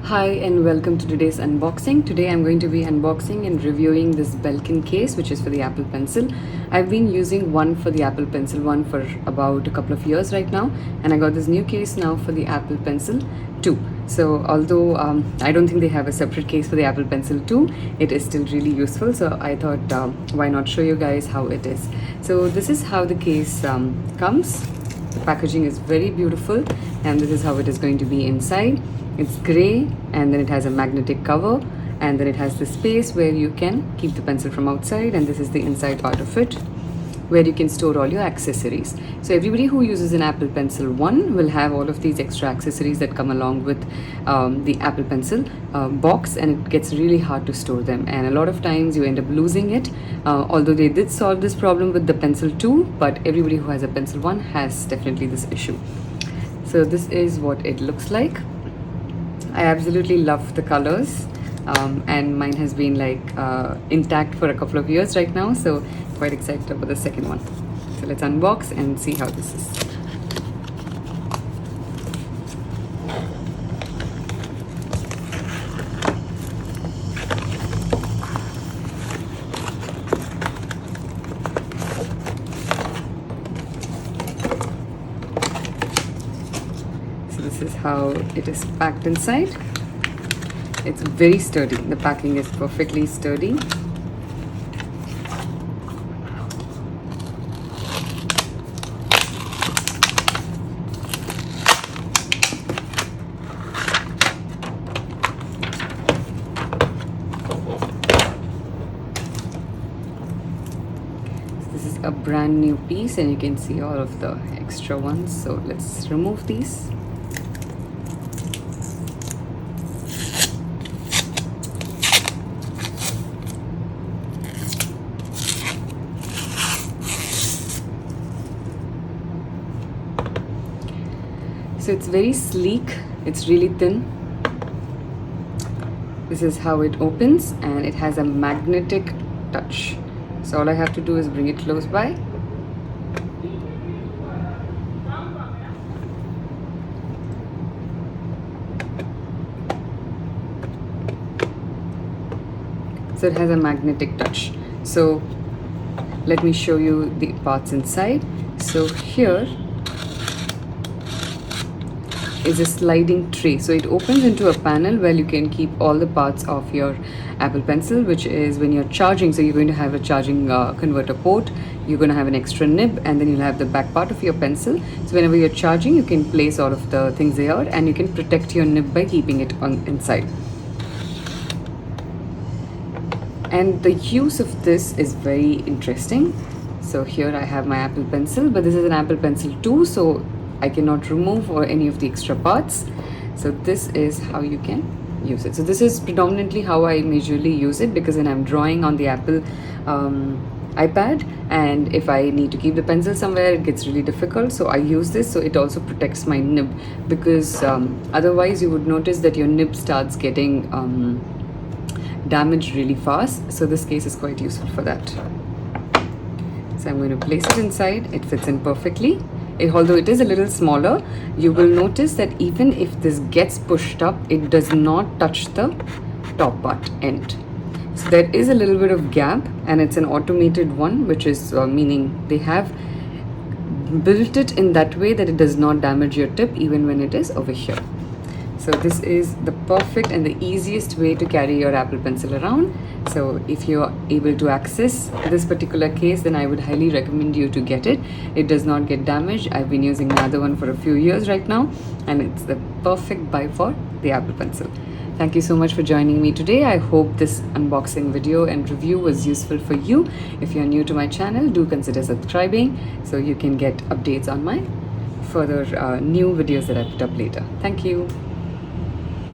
Hi and welcome to today's unboxing. Today I'm going to be unboxing and reviewing this Belkin case, which is for the Apple Pencil. I've been using one for the Apple Pencil one for about a couple of years right now, and I got this new case now for the Apple Pencil 2. So although I don't think they have a separate case for the Apple Pencil 2, it is still really useful. So I thought why not show you guys how it is. So this is how the case comes. The packaging is very beautiful, and this is how it is going to be inside. It's gray, and then it has a magnetic cover, and then it has the space where you can keep the pencil from outside, and this is the inside part of it where you can store all your accessories. So everybody who uses an Apple Pencil 1 will have all of these extra accessories that come along with the Apple Pencil box, and it gets really hard to store them, and a lot of times you end up losing it, although they did solve this problem with the Pencil 2, but everybody who has a Pencil 1 has definitely this issue. So this is what it looks like. I absolutely love the colors, and mine has been like intact for a couple of years right now, so quite excited about the second one. So let's unbox and see how this is. This is how it is packed inside. It's very sturdy. The packing is perfectly sturdy. This is a brand new piece, and you can see all of the extra ones. So let's remove these. So it's very sleek, it's really thin. This is how it opens, and it has a magnetic touch. So all I have to do is bring it close by. So it has a magnetic touch. So let me show you the parts inside. So here is a sliding tray. So it opens into a panel where you can keep all the parts of your Apple Pencil, which is when you're charging. So you're going to have a charging converter port, you're going to have an extra nib, and then you'll have the back part of your pencil. So whenever you're charging, you can place all of the things there, and you can protect your nib by keeping it on inside. And the use of this is very interesting. So here I have my Apple Pencil, but this is an Apple Pencil 2, so I cannot remove or any of the extra parts. So this is how you can use it. So this is predominantly how I majorly use it, because when I'm drawing on the Apple iPad, and if I need to keep the pencil somewhere, it gets really difficult. So I use this, so it also protects my nib, because otherwise you would notice that your nib starts getting damaged really fast. So this case is quite useful for that. So I'm going to place it inside. It fits in perfectly. Although it is a little smaller, you will notice that even if this gets pushed up, it does not touch the top part end. So there is a little bit of gap, and it's an automated one, which is meaning they have built it in that way that it does not damage your tip even when it is over here. So this is the perfect and the easiest way to carry your Apple Pencil around. So if you're able to access this particular case, then I would highly recommend you to get it. It does not get damaged. I've been using another one for a few years right now, and it's the perfect buy for the Apple Pencil. Thank you so much for joining me today. I hope this unboxing video and review was useful for you. If you're new to my channel, do consider subscribing so you can get updates on my further new videos that I put up later. Thank you.